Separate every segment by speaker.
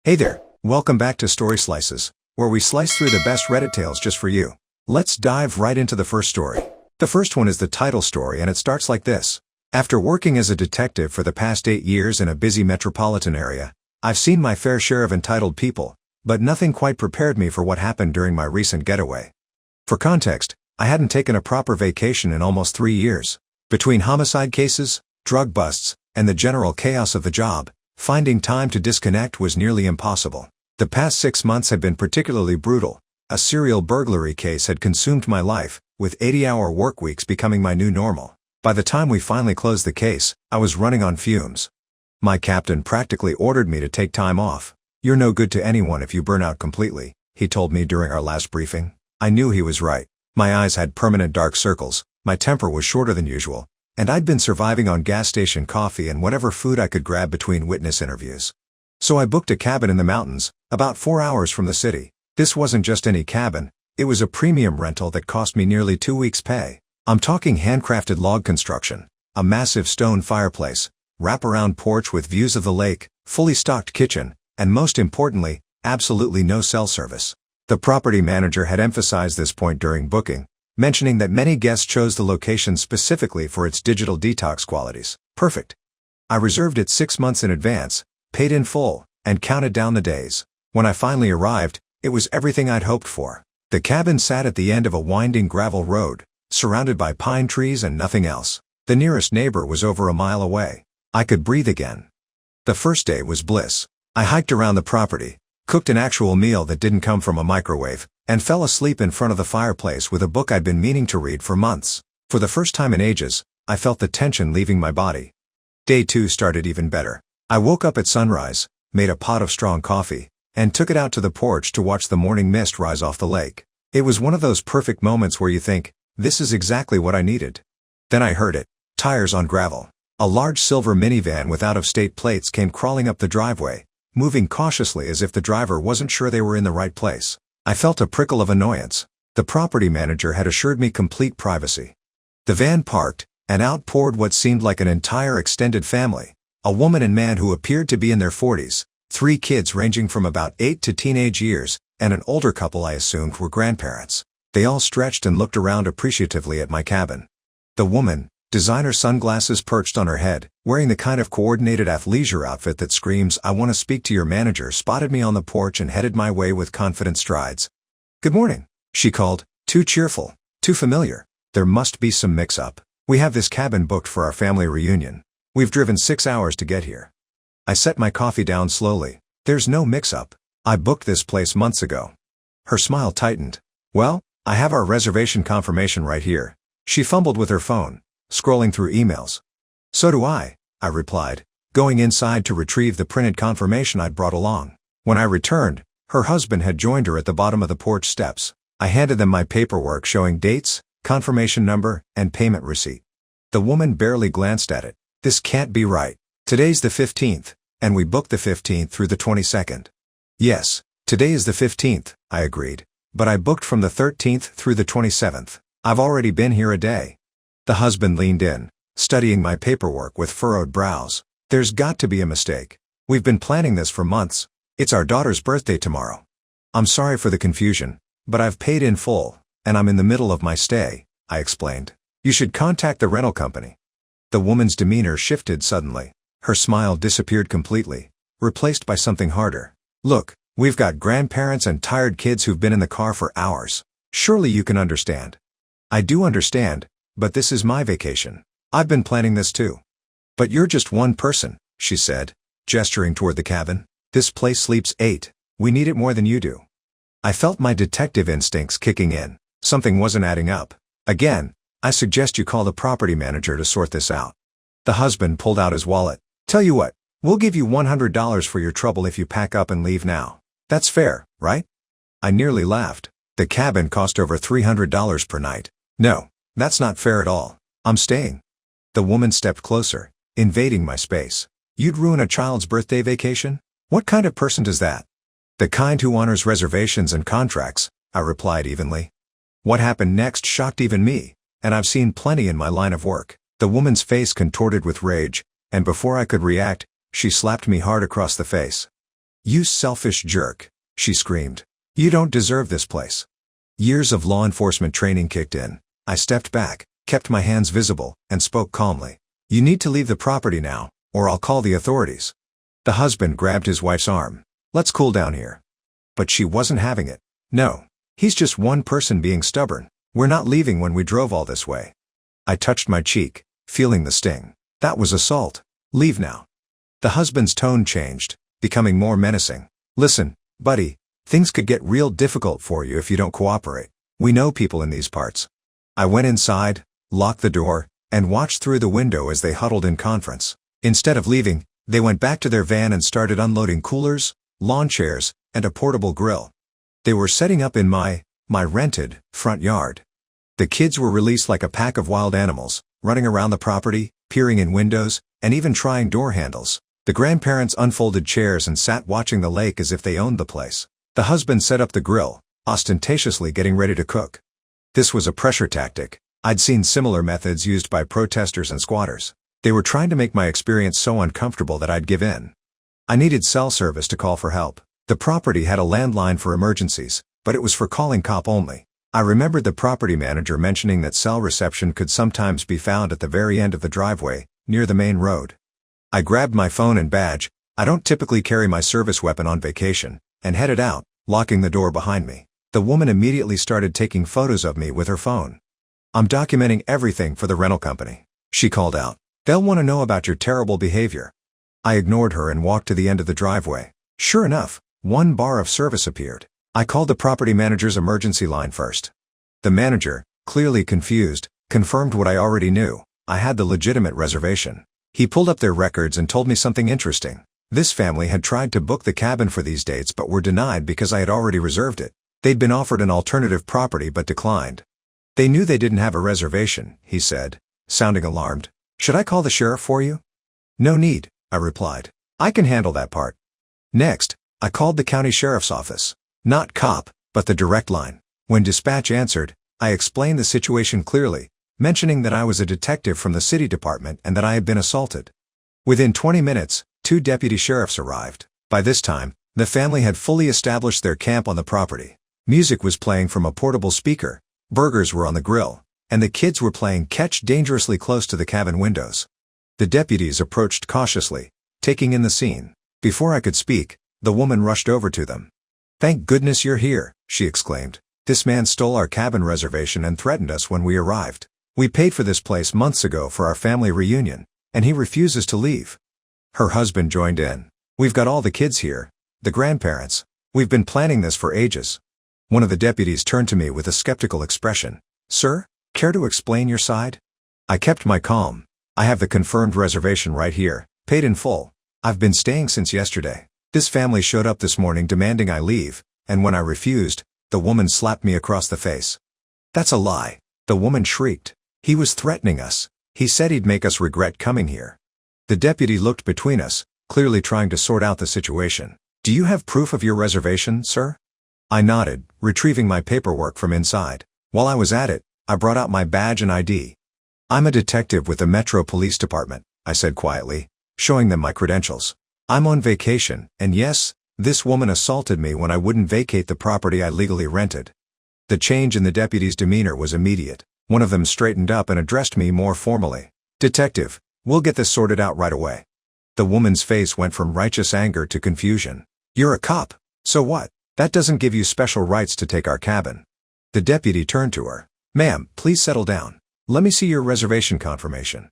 Speaker 1: Hey there, welcome back to Story Slices, where we slice through the best Reddit tales just for you. Let's dive right into the first story. The first one is the Tittle story, and it starts like this. After working as a detective for the past 8 years in a busy metropolitan area, I've seen my fair share of entitled people, but nothing quite prepared me for what happened during my recent getaway. For context, I hadn't taken a proper vacation in almost 3 years. Between homicide cases, drug busts, and the general chaos of the job, finding time to disconnect was nearly impossible. The past 6 months had been particularly brutal. A serial burglary case had consumed my life, with 80-hour work weeks becoming my new normal. By the time we finally closed the case, I was running on fumes. My captain practically ordered me to take time off. "You're no good to anyone if you burn out completely," he told me during our last briefing. I knew he was right. My eyes had permanent dark circles, my temper was shorter than usual, and I'd been surviving on gas station coffee and whatever food I could grab between witness interviews. So I booked a cabin in the mountains, about 4 hours from the city. This wasn't just any cabin, it was a premium rental that cost me nearly 2 weeks' pay. I'm talking handcrafted log construction, a massive stone fireplace, wraparound porch with views of the lake, fully stocked kitchen, and most importantly, absolutely no cell service. The property manager had emphasized this point during booking, mentioning that many guests chose the location specifically for its digital detox qualities. Perfect. I reserved it 6 months in advance, paid in full, and counted down the days. When I finally arrived, it was everything I'd hoped for. The cabin sat at the end of a winding gravel road, surrounded by pine trees and nothing else. The nearest neighbor was over a mile away. I could breathe again. The first day was bliss. I hiked around the property, cooked an actual meal that didn't come from a microwave, and fell asleep in front of the fireplace with a book I'd been meaning to read for months. For the first time in ages, I felt the tension leaving my body. Day 2 started even better. I woke up at sunrise, made a pot of strong coffee, and took it out to the porch to watch the morning mist rise off the lake. It was one of those perfect moments where you think, this is exactly what I needed. Then I heard it. Tires on gravel. A large silver minivan with out-of-state plates came crawling up the driveway, moving cautiously as if the driver wasn't sure they were in the right place. I felt a prickle of annoyance. The property manager had assured me complete privacy. The van parked, and out poured what seemed like an entire extended family. A woman and man who appeared to be in their 40s, 3 kids ranging from about 8 to teenage years, and an older couple I assumed were grandparents. They all stretched and looked around appreciatively at my cabin. The woman, designer sunglasses perched on her head, wearing the kind of coordinated athleisure outfit that screams, "I want to speak to your manager," spotted me on the porch and headed my way with confident strides. "Good morning," she called, too cheerful, too familiar. There must be some mix-up. "We have this cabin booked for our family reunion. We've driven 6 hours to get here." I set my coffee down slowly. "There's no mix-up. I booked this place months ago." Her smile tightened. "Well, I have our reservation confirmation right here." She fumbled with her phone, scrolling through emails. "So do I," I replied, going inside to retrieve the printed confirmation I'd brought along. When I returned, her husband had joined her at the bottom of the porch steps. I handed them my paperwork showing dates, confirmation number, and payment receipt. The woman barely glanced at it. "This can't be right. Today's the 15th, and we booked the 15th through the 22nd. "Yes, today is the 15th, I agreed. "But I booked from the 13th through the 27th. I've already been here a day." The husband leaned in, studying my paperwork with furrowed brows. "There's got to be a mistake. We've been planning this for months. It's our daughter's birthday tomorrow." "I'm sorry for the confusion, but I've paid in full, and I'm in the middle of my stay," I explained. "You should contact the rental company." The woman's demeanor shifted suddenly. Her smile disappeared completely, replaced by something harder. "Look, we've got grandparents and tired kids who've been in the car for hours. Surely you can understand." "I do understand, but this is my vacation. I've been planning this too." "But you're just one person," she said, gesturing toward the cabin. "This place sleeps 8. We need it more than you do." I felt my detective instincts kicking in. Something wasn't adding up. "Again, I suggest you call the property manager to sort this out." The husband pulled out his wallet. "Tell you what, we'll give you $100 for your trouble if you pack up and leave now. That's fair, right?" I nearly laughed. The cabin cost over $300 per night. "No, that's not fair at all. I'm staying." The woman stepped closer, invading my space. "You'd ruin a child's birthday vacation? What kind of person does that?" "The kind who honors reservations and contracts," I replied evenly. What happened next shocked even me, and I've seen plenty in my line of work. The woman's face contorted with rage, and before I could react, she slapped me hard across the face. "You selfish jerk," she screamed. "You don't deserve this place." Years of law enforcement training kicked in. I stepped back, kept my hands visible, and spoke calmly. "You need to leave the property now, or I'll call the authorities." The husband grabbed his wife's arm. "Let's cool down here." But she wasn't having it. "No. He's just one person being stubborn. We're not leaving when we drove all this way." I touched my cheek, feeling the sting. That was assault. "Leave now." The husband's tone changed, becoming more menacing. "Listen, buddy, things could get real difficult for you if you don't cooperate. We know people in these parts." I went inside, locked the door, and watched through the window as they huddled in conference. Instead of leaving, they went back to their van and started unloading coolers, lawn chairs, and a portable grill. They were setting up in my rented, front yard. The kids were released like a pack of wild animals, running around the property, peering in windows, and even trying door handles. The grandparents unfolded chairs and sat watching the lake as if they owned the place. The husband set up the grill, ostentatiously getting ready to cook. This was a pressure tactic. I'd seen similar methods used by protesters and squatters. They were trying to make my experience so uncomfortable that I'd give in. I needed cell service to call for help. The property had a landline for emergencies, but it was for calling cop only. I remembered the property manager mentioning that cell reception could sometimes be found at the very end of the driveway, near the main road. I grabbed my phone and badge, I don't typically carry my service weapon on vacation, and headed out, locking the door behind me. The woman immediately started taking photos of me with her phone. "I'm documenting everything for the rental company," she called out. "They'll want to know about your terrible behavior." I ignored her and walked to the end of the driveway. Sure enough, one bar of service appeared. I called the property manager's emergency line first. The manager, clearly confused, confirmed what I already knew. I had the legitimate reservation. He pulled up their records and told me something interesting. This family had tried to book the cabin for these dates but were denied because I had already reserved it. They'd been offered an alternative property but declined. "They knew they didn't have a reservation," he said, sounding alarmed. "Should I call the sheriff for you?" "No need," I replied. "I can handle that part." Next, I called the county sheriff's office. Not cop, but the direct line. When dispatch answered, I explained the situation clearly, mentioning that I was a detective from the city department and that I had been assaulted. Within 20 minutes, 2 deputy sheriffs arrived. By this time, the family had fully established their camp on the property. Music was playing from a portable speaker, burgers were on the grill, and the kids were playing catch dangerously close to the cabin windows. The deputies approached cautiously, taking in the scene. Before I could speak, the woman rushed over to them. "Thank goodness you're here," she exclaimed. "This man stole our cabin reservation and threatened us when we arrived. We paid for this place months ago for our family reunion, and he refuses to leave." Her husband joined in. "We've got all the kids here, the grandparents. We've been planning this for ages." One of the deputies turned to me with a skeptical expression. "Sir, care to explain your side?" I kept my calm. "I have the confirmed reservation right here, paid in full. I've been staying since yesterday. This family showed up this morning demanding I leave, and when I refused, the woman slapped me across the face." "That's a lie," the woman shrieked. "He was threatening us. He said he'd make us regret coming here." The deputy looked between us, clearly trying to sort out the situation. "Do you have proof of your reservation, sir?" I nodded, retrieving my paperwork from inside. While I was at it, I brought out my badge and ID. "I'm a detective with the Metro Police Department," I said quietly, showing them my credentials. "I'm on vacation, and yes, this woman assaulted me when I wouldn't vacate the property I legally rented." The change in the deputy's demeanor was immediate. One of them straightened up and addressed me more formally. "Detective, we'll get this sorted out right away." The woman's face went from righteous anger to confusion. "You're a cop. So what? That doesn't give you special rights to take our cabin." The deputy turned to her. "Ma'am, please settle down. Let me see your reservation confirmation."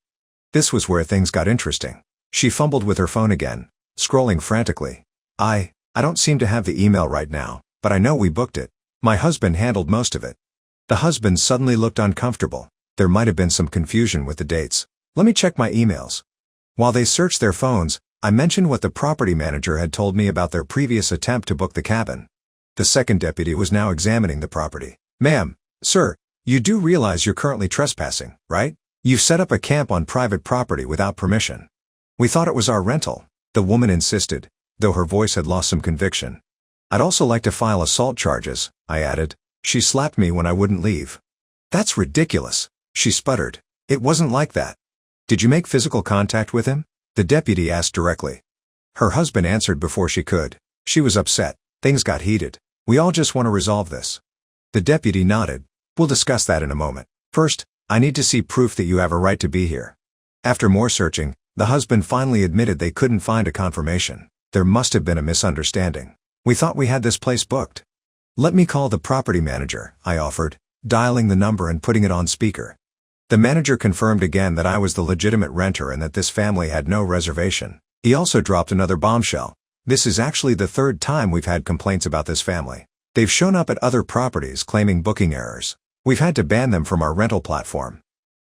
Speaker 1: This was where things got interesting. She fumbled with her phone again, scrolling frantically. I don't seem to have the email right now, but I know we booked it. My husband handled most of it." The husband suddenly looked uncomfortable. There might have been some confusion with the dates. "Let me check my emails." While they searched their phones, I mentioned what the property manager had told me about their previous attempt to book the cabin. The second deputy was now examining the property. "Ma'am, sir, you do realize you're currently trespassing, right? You've set up a camp on private property without permission." "We thought it was our rental," the woman insisted, though her voice had lost some conviction. "I'd also like to file assault charges," I added. "She slapped me when I wouldn't leave." "That's ridiculous," she sputtered. "It wasn't like that." "Did you make physical contact with him?" the deputy asked directly. Her husband answered before she could. She was upset. Things got heated. We all just want to resolve this. The deputy nodded. We'll discuss that in a moment. First, I need to see proof that you have a right to be here. After more searching, the husband finally admitted they couldn't find a confirmation. There must have been a misunderstanding. We thought we had this place booked. Let me call the property manager, I offered, dialing the number and putting it on speaker. The manager confirmed again that I was the legitimate renter and that this family had no reservation. He also dropped another bombshell. This is actually the third time we've had complaints about this family. They've shown up at other properties claiming booking errors. We've had to ban them from our rental platform.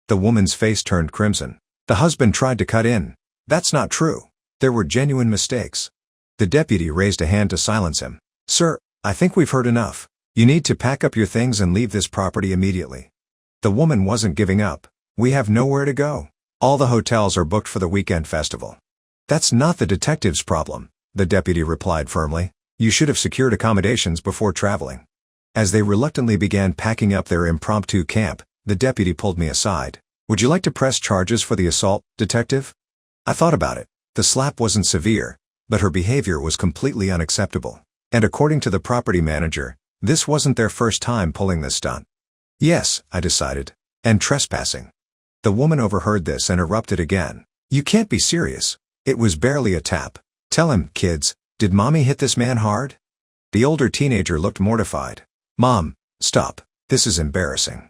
Speaker 1: The woman's face turned crimson. The husband tried to cut in. That's not true. There were genuine mistakes. The deputy raised a hand to silence him. Sir, I think we've heard enough. You need to pack up your things and leave this property immediately. The woman wasn't giving up. We have nowhere to go. All the hotels are booked for the weekend festival. That's not the detective's problem, the deputy replied firmly. You should have secured accommodations before traveling. As they reluctantly began packing up their impromptu camp, the deputy pulled me aside. Would you like to press charges for the assault, detective? I thought about it. The slap wasn't severe, but her behavior was completely unacceptable. And according to the property manager, this wasn't their first time pulling this stunt. Yes, I decided. And trespassing. The woman overheard this and erupted again. You can't be serious. It was barely a tap. Tell him, kids, did mommy hit this man hard? The older teenager looked mortified. Mom, stop. This is embarrassing.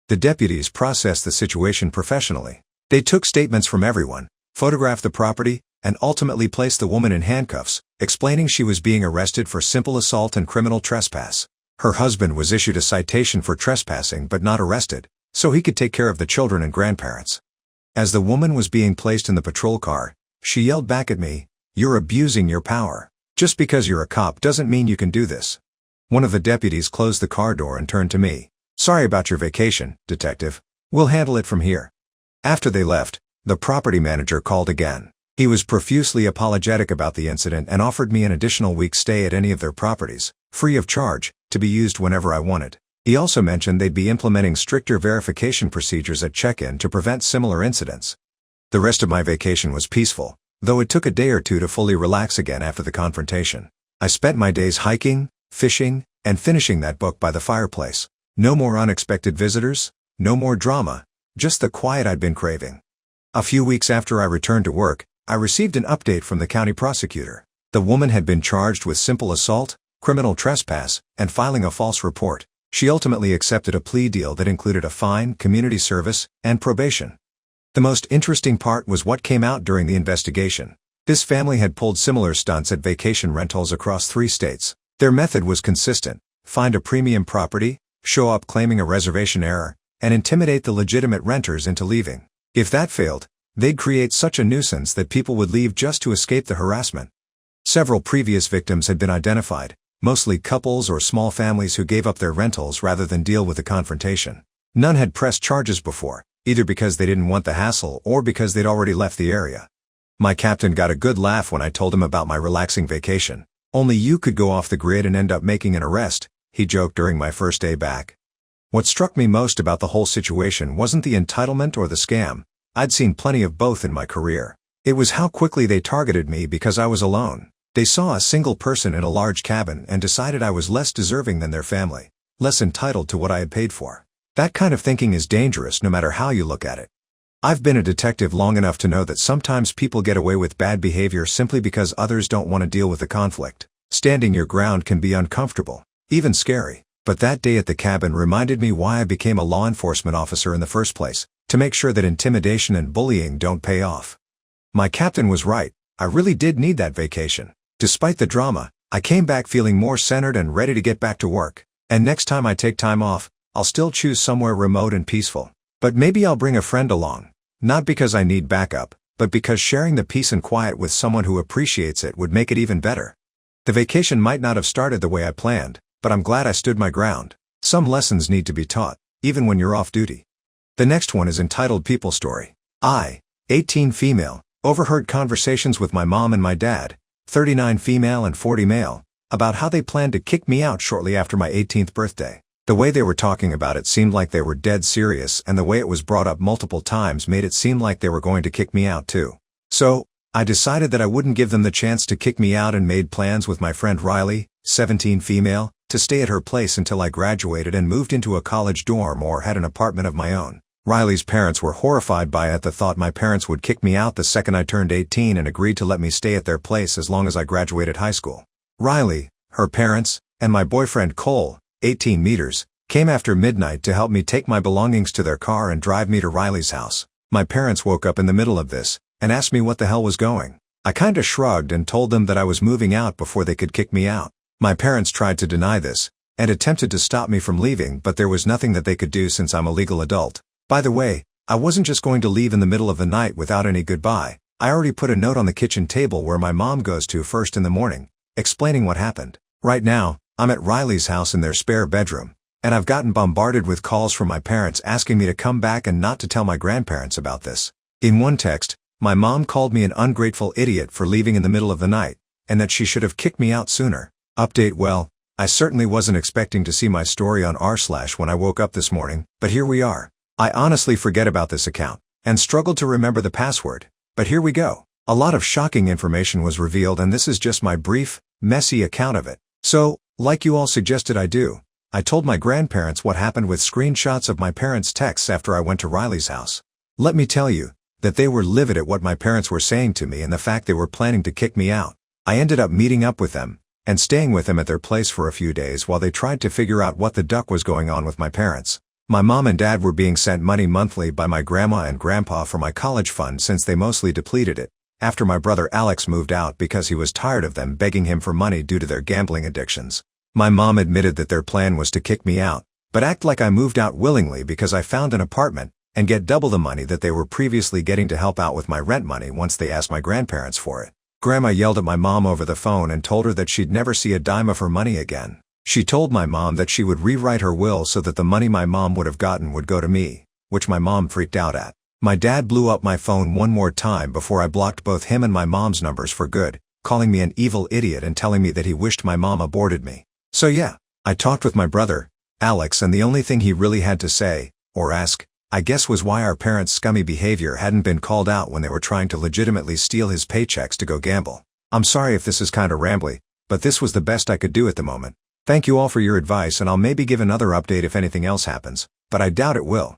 Speaker 1: The deputies processed the situation professionally. They took statements from everyone, photographed the property, and ultimately placed the woman in handcuffs, explaining she was being arrested for simple assault and criminal trespass. Her husband was issued a citation for trespassing but not arrested, so he could take care of the children and grandparents. As the woman was being placed in the patrol car, she yelled back at me, "You're abusing your power. Just because you're a cop doesn't mean you can do this." One of the deputies closed the car door and turned to me. Sorry about your vacation, detective. We'll handle it from here. After they left, the property manager called again. He was profusely apologetic about the incident and offered me an additional week's stay at any of their properties, free of charge, to be used whenever I wanted. He also mentioned they'd be implementing stricter verification procedures at check-in to prevent similar incidents. The rest of my vacation was peaceful, though it took a day or two to fully relax again after the confrontation. I spent my days hiking, fishing, and finishing that book by the fireplace. No more unexpected visitors, no more drama, just the quiet I'd been craving. A few weeks after I returned to work, I received an update from the county prosecutor. The woman had been charged with simple assault, criminal trespass, and filing a false report. She ultimately accepted a plea deal that included a fine, community service, and probation. The most interesting part was what came out during the investigation. This family had pulled similar stunts at vacation rentals across 3 states. Their method was consistent: find a premium property, show up claiming a reservation error, and intimidate the legitimate renters into leaving. If that failed, they'd create such a nuisance that people would leave just to escape the harassment. Several previous victims had been identified, mostly couples or small families who gave up their rentals rather than deal with the confrontation. None had pressed charges before, either because they didn't want the hassle or because they'd already left the area. My captain got a good laugh when I told him about my relaxing vacation. Only you could go off the grid and end up making an arrest, he joked during my first day back. What struck me most about the whole situation wasn't the entitlement or the scam. I'd seen plenty of both in my career. It was how quickly they targeted me because I was alone. They saw a single person in a large cabin and decided I was less deserving than their family, less entitled to what I had paid for. That kind of thinking is dangerous no matter how you look at it. I've been a detective long enough to know that sometimes people get away with bad behavior simply because others don't want to deal with the conflict. Standing your ground can be uncomfortable, even scary. But that day at the cabin reminded me why I became a law enforcement officer in the first place, to make sure that intimidation and bullying don't pay off. My captain was right. I really did need that vacation. Despite the drama, I came back feeling more centered and ready to get back to work. And next time I take time off, I'll still choose somewhere remote and peaceful. But maybe I'll bring a friend along. Not because I need backup, but because sharing the peace and quiet with someone who appreciates it would make it even better. The vacation might not have started the way I planned, but I'm glad I stood my ground. Some lessons need to be taught, even when you're off duty. The next one is entitled People Story. I, 18 female, overheard conversations with my mom and my dad, 39 female and 40 male, about how they planned to kick me out shortly after my 18th birthday. The way they were talking about it seemed like they were dead serious, and the way it was brought up multiple times made it seem like they were going to kick me out too. So, I decided that I wouldn't give them the chance to kick me out and made plans with my friend Riley, 17 female, to stay at her place until I graduated and moved into a college dorm or had an apartment of my own. Riley's parents were horrified by the thought my parents would kick me out the second I turned 18 and agreed to let me stay at their place as long as I graduated high school. Riley, her parents, and my boyfriend Cole, 18 meters, came after midnight to help me take my belongings to their car and drive me to Riley's house. My parents woke up in the middle of this and asked me what the hell was going. I kinda shrugged and told them that I was moving out before they could kick me out. My parents tried to deny this and attempted to stop me from leaving, but there was nothing that they could do since I'm a legal adult. By the way, I wasn't just going to leave in the middle of the night without any goodbye. I already put a note on the kitchen table where my mom goes to first in the morning, explaining what happened. Right now, I'm at Riley's house in their spare bedroom, and I've gotten bombarded with calls from my parents asking me to come back and not to tell my grandparents about this. In one text, my mom called me an ungrateful idiot for leaving in the middle of the night, and that she should have kicked me out sooner. Update: well, I certainly wasn't expecting to see my story on r/ when I woke up this morning, but here we are. I honestly forget about this account, and struggled to remember the password, but here we go. A lot of shocking information was revealed, and this is just my brief, messy account of it. So, like you all suggested I do, I told my grandparents what happened with screenshots of my parents' texts after I went to Riley's house. Let me tell you, that they were livid at what my parents were saying to me and the fact they were planning to kick me out. I ended up meeting up with them, and staying with them at their place for a few days while they tried to figure out what the duck was going on with my parents. My mom and dad were being sent money monthly by my grandma and grandpa for my college fund since they mostly depleted it, after my brother Alex moved out because he was tired of them begging him for money due to their gambling addictions. My mom admitted that their plan was to kick me out, but act like I moved out willingly because I found an apartment, and get double the money that they were previously getting to help out with my rent money once they asked my grandparents for it. Grandma yelled at my mom over the phone and told her that she'd never see a dime of her money again. She told my mom that she would rewrite her will so that the money my mom would have gotten would go to me, which my mom freaked out at. My dad blew up my phone one more time before I blocked both him and my mom's numbers for good, calling me an evil idiot and telling me that he wished my mom aborted me. So yeah, I talked with my brother, Alex, and the only thing he really had to say, or ask, I guess, was why our parents' scummy behavior hadn't been called out when they were trying to legitimately steal his paychecks to go gamble. I'm sorry if this is kinda rambly, but this was the best I could do at the moment. Thank you all for your advice, and I'll maybe give another update if anything else happens, but I doubt it will.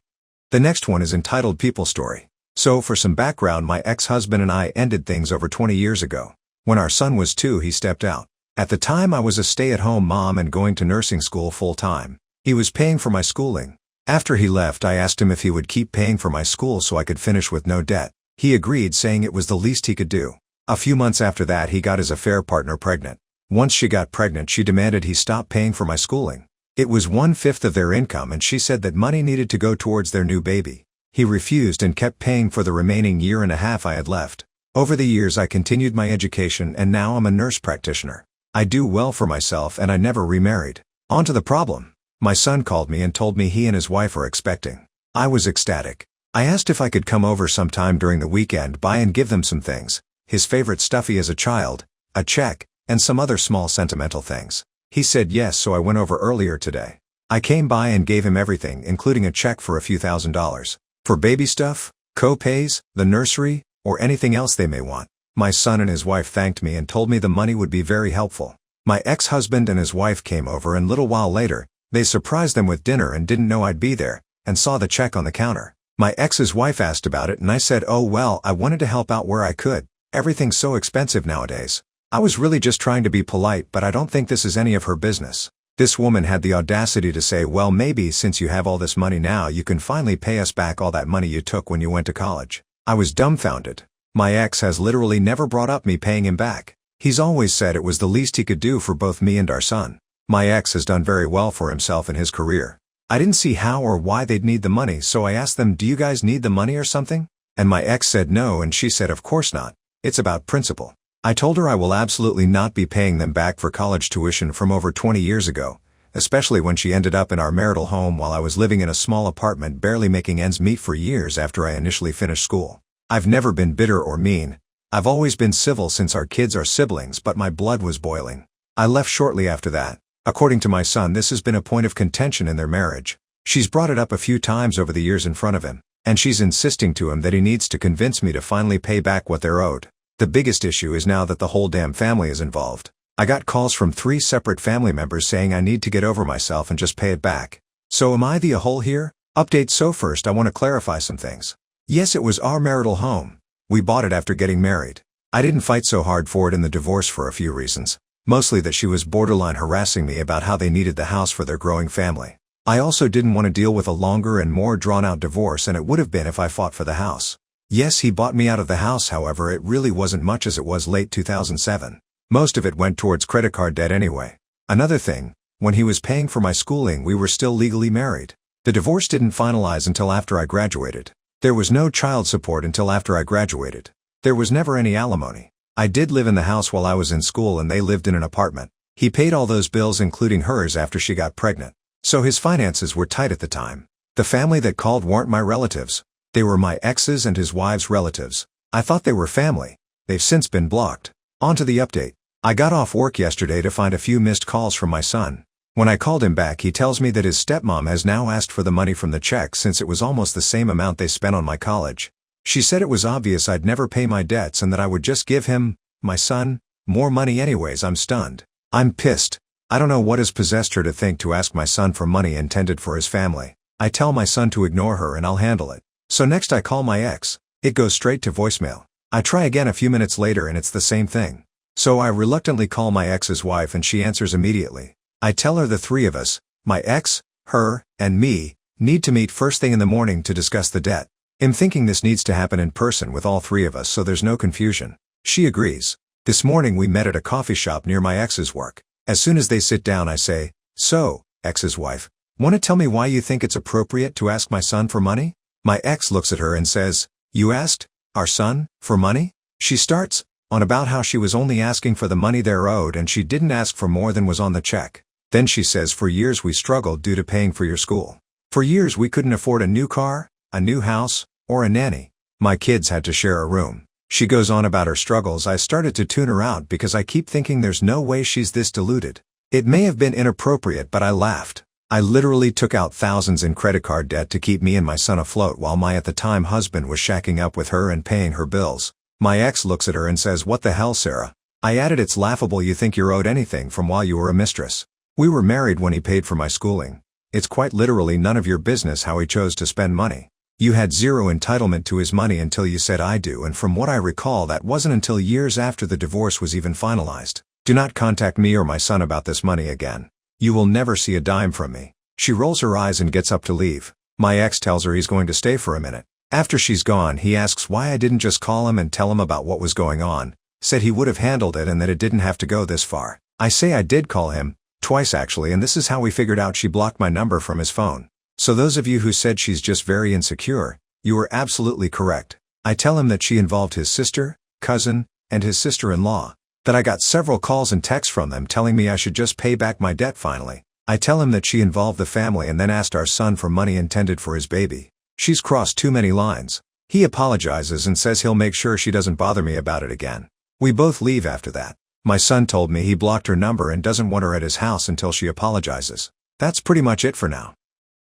Speaker 1: The next one is entitled People Story. So for some background, my ex-husband and I ended things over 20 years ago. When our son was 2, he stepped out. At the time I was a stay-at-home mom and going to nursing school full-time. He was paying for my schooling. After he left, I asked him if he would keep paying for my school so I could finish with no debt. He agreed, saying it was the least he could do. A few months after that, he got his affair partner pregnant. Once she got pregnant, she demanded he stop paying for my schooling. It was 1/5 of their income, and she said that money needed to go towards their new baby. He refused and kept paying for the remaining year and a half I had left. Over the years I continued my education, and now I'm a nurse practitioner. I do well for myself, and I never remarried. On to the problem. My son called me and told me he and his wife are expecting. I was ecstatic. I asked if I could come over sometime during the weekend by and give them some things. His favorite stuffy as a child, a check, and some other small sentimental things. He said yes, so I went over earlier today. I came by and gave him everything, including a check for a few $1,000s. For baby stuff, co-pays, the nursery, or anything else they may want. My son and his wife thanked me and told me the money would be very helpful. My ex-husband and his wife came over, and little while later, they surprised them with dinner and didn't know I'd be there, and saw the check on the counter. My ex's wife asked about it, and I said, oh well, I wanted to help out where I could. Everything's so expensive nowadays. I was really just trying to be polite, but I don't think this is any of her business. This woman had the audacity to say, well, maybe since you have all this money now, you can finally pay us back all that money you took when you went to college. I was dumbfounded. My ex has literally never brought up me paying him back. He's always said it was the least he could do for both me and our son. My ex has done very well for himself in his career. I didn't see how or why they'd need the money, so I asked them, do you guys need the money or something? And my ex said no, and she said, of course not. It's about principle. I told her I will absolutely not be paying them back for college tuition from over 20 years ago, especially when she ended up in our marital home while I was living in a small apartment barely making ends meet for years after I initially finished school. I've never been bitter or mean. I've always been civil since our kids are siblings, but my blood was boiling. I left shortly after that. According to my son, this has been a point of contention in their marriage. She's brought it up a few times over the years in front of him, and she's insisting to him that he needs to convince me to finally pay back what they're owed. The biggest issue is now that the whole damn family is involved. I got calls from 3 separate family members saying I need to get over myself and just pay it back. So am I the a-hole here? Update. So first I want to clarify some things. Yes, it was our marital home. We bought it after getting married. I didn't fight so hard for it in the divorce for a few reasons. Mostly that she was borderline harassing me about how they needed the house for their growing family. I also didn't want to deal with a longer and more drawn-out divorce, and it would have been if I fought for the house. Yes, he bought me out of the house, however it really wasn't much as it was late 2007. Most of it went towards credit card debt anyway. Another thing, when he was paying for my schooling we were still legally married. The divorce didn't finalize until after I graduated. There was no child support until after I graduated. There was never any alimony. I did live in the house while I was in school and they lived in an apartment. He paid all those bills including hers after she got pregnant. So his finances were tight at the time. The family that called weren't my relatives. They were my ex's and his wife's relatives. I thought they were family. They've since been blocked. On to the update. I got off work yesterday to find a few missed calls from my son. When I called him back he tells me that his stepmom has now asked for the money from the check since it was almost the same amount they spent on my college. She said it was obvious I'd never pay my debts and that I would just give him, my son, more money anyways. I'm stunned. I'm pissed. I don't know what has possessed her to think to ask my son for money intended for his family. I tell my son to ignore her and I'll handle it. So next I call my ex. It goes straight to voicemail. I try again a few minutes later and it's the same thing. So I reluctantly call my ex's wife and she answers immediately. I tell her the 3 of us, my ex, her, and me, need to meet first thing in the morning to discuss the debt. I'm thinking this needs to happen in person with all 3 of us so there's no confusion. She agrees. This morning we met at a coffee shop near my ex's work. As soon as they sit down I say, "So, ex's wife, want to tell me why you think it's appropriate to ask my son for money?" My ex looks at her and says, "You asked our son for money?" She starts on about how she was only asking for the money they're owed and she didn't ask for more than was on the check. Then she says, "For years we struggled due to paying for your school. For years we couldn't afford a new car, a new house, or a nanny. My kids had to share a room." She goes on about her struggles. I started to tune her out because I keep thinking there's no way she's this deluded. It may have been inappropriate but I laughed. I literally took out thousands in credit card debt to keep me and my son afloat while my at the time husband was shacking up with her and paying her bills. My ex looks at her and says, "What the hell, Sarah?" I added, "It's laughable you think you're owed anything from while you were a mistress. We were married when he paid for my schooling. It's quite literally none of your business how he chose to spend money. You had zero entitlement to his money until you said I do, and from what I recall that wasn't until years after the divorce was even finalized. Do not contact me or my son about this money again. You will never see a dime from me." She rolls her eyes and gets up to leave. My ex tells her he's going to stay for a minute. After she's gone he asks why I didn't just call him and tell him about what was going on, said he would have handled it and that it didn't have to go this far. I say I did call him, twice actually, and this is how we figured out she blocked my number from his phone. So those of you who said she's just very insecure, you were absolutely correct. I tell him that she involved his sister, cousin, and his sister-in-law. That I got several calls and texts from them telling me I should just pay back my debt finally. I tell him that she involved the family and then asked our son for money intended for his baby. She's crossed too many lines. He apologizes and says he'll make sure she doesn't bother me about it again. We both leave after that. My son told me he blocked her number and doesn't want her at his house until she apologizes. That's pretty much it for now.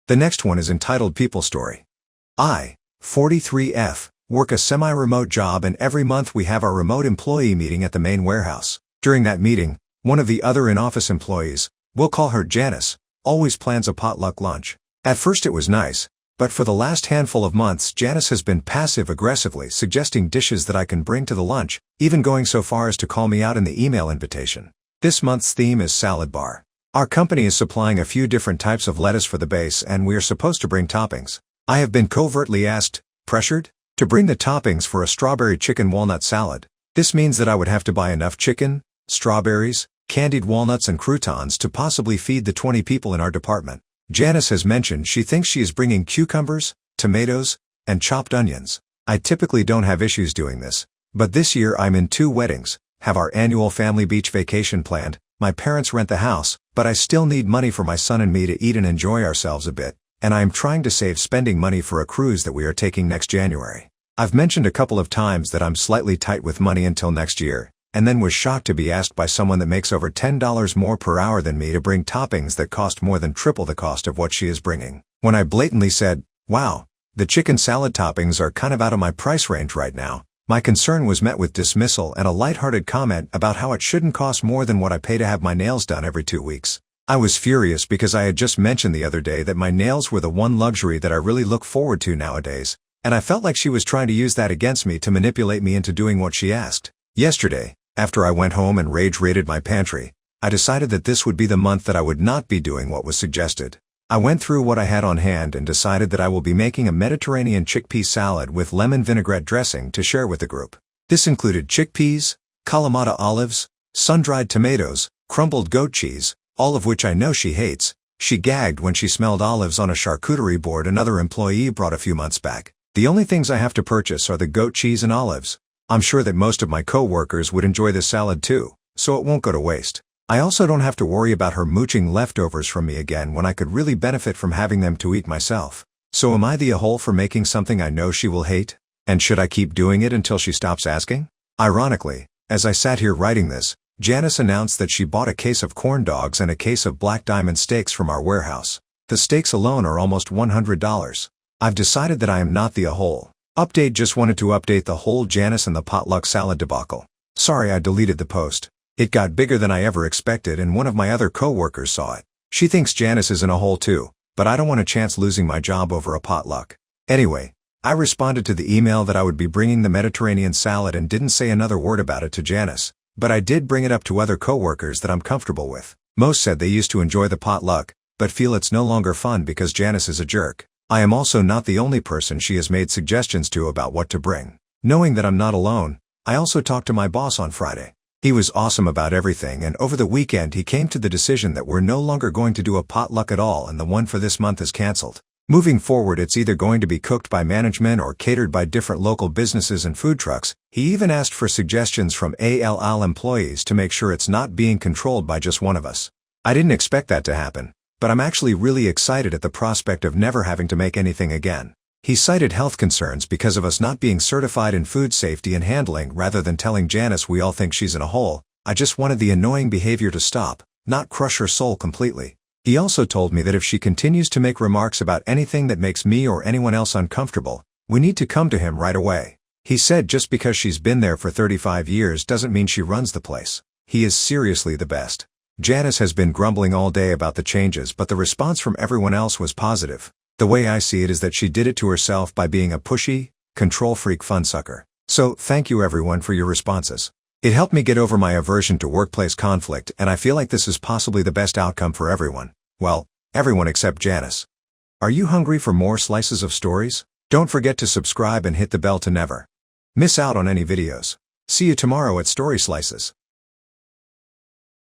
Speaker 1: The next one is entitled People Story. I, 43F, work a semi-remote job and every month we have our remote employee meeting at the main warehouse. During that meeting, one of the other in-office employees, we'll call her Janice, always plans a potluck lunch. At first it was nice, but for the last handful of months Janice has been passive-aggressively suggesting dishes that I can bring to the lunch, even going so far as to call me out in the email invitation. This month's theme is salad bar. Our company is supplying a few different types of lettuce for the base and we are supposed to bring toppings. I have been covertly asked, pressured, to bring the toppings for a strawberry chicken walnut salad. This means that I would have to buy enough chicken, strawberries, candied walnuts and croutons to possibly feed the 20 people in our department. Janice has mentioned she thinks she is bringing cucumbers, tomatoes, and chopped onions. I typically don't have issues doing this, but this year I'm in 2 weddings, have our annual family beach vacation planned, my parents rent the house, but I still need money for my son and me to eat and enjoy ourselves a bit, and I am trying to save spending money for a cruise that we are taking next January. I've mentioned a couple of times that I'm slightly tight with money until next year, and then was shocked to be asked by someone that makes over $10 more per hour than me to bring toppings that cost more than triple the cost of what she is bringing. When I blatantly said, "Wow, the chicken salad toppings are kind of out of my price range right now," My concern was met with dismissal and a lighthearted comment about how it shouldn't cost more than what I pay to have my nails done every 2 weeks. I was furious because I had just mentioned the other day that my nails were the one luxury that I really look forward to nowadays, and I felt like she was trying to use that against me to manipulate me into doing what she asked. Yesterday, after I went home and rage-raided my pantry, I decided that this would be the month that I would not be doing what was suggested. I went through what I had on hand and decided that I will be making a Mediterranean chickpea salad with lemon vinaigrette dressing to share with the group. This included chickpeas, Kalamata olives, sun-dried tomatoes, crumbled goat cheese, all of which I know she hates. She gagged when she smelled olives on a charcuterie board another employee brought a few months back. The only things I have to purchase are the goat cheese and olives. I'm sure that most of my co-workers would enjoy this salad too, so it won't go to waste. I also don't have to worry about her mooching leftovers from me again when I could really benefit from having them to eat myself. So am I the a-hole for making something I know she will hate? And should I keep doing it until she stops asking? Ironically, as I sat here writing this, Janice announced that she bought a case of corn dogs and a case of Black Diamond steaks from our warehouse. The steaks alone are almost $100. I've decided that I am not the a-hole. Update: just wanted to update the whole Janice and the potluck salad debacle. Sorry I deleted the post. It got bigger than I ever expected and one of my other co-workers saw it. She thinks Janice is in a hole too, but I don't want a chance losing my job over a potluck. Anyway, I responded to the email that I would be bringing the Mediterranean salad and didn't say another word about it to Janice, but I did bring it up to other co-workers that I'm comfortable with. Most said they used to enjoy the potluck, but feel it's no longer fun because Janice is a jerk. I am also not the only person she has made suggestions to about what to bring. Knowing that I'm not alone, I also talked to my boss on Friday. He was awesome about everything, and over the weekend he came to the decision that we're no longer going to do a potluck at all and the one for this month is cancelled. Moving forward it's either going to be cooked by management or catered by different local businesses and food trucks. He even asked for suggestions from ALL employees to make sure it's not being controlled by just one of us. I didn't expect that to happen, but I'm actually really excited at the prospect of never having to make anything again. He cited health concerns because of us not being certified in food safety and handling. Rather than telling Janice we all think she's in a hole, I just wanted the annoying behavior to stop, not crush her soul completely. He also told me that if she continues to make remarks about anything that makes me or anyone else uncomfortable, we need to come to him right away. He said just because she's been there for 35 years doesn't mean she runs the place. He is seriously the best. Janice has been grumbling all day about the changes, but the response from everyone else was positive. The way I see it is that she did it to herself by being a pushy, control freak fun sucker. So, thank you everyone for your responses. It helped me get over my aversion to workplace conflict, and I feel like this is possibly the best outcome for everyone. Well, everyone except Janice. Are you hungry for more slices of stories? Don't forget to subscribe and hit the bell to never miss out on any videos. See you tomorrow at Story Slices.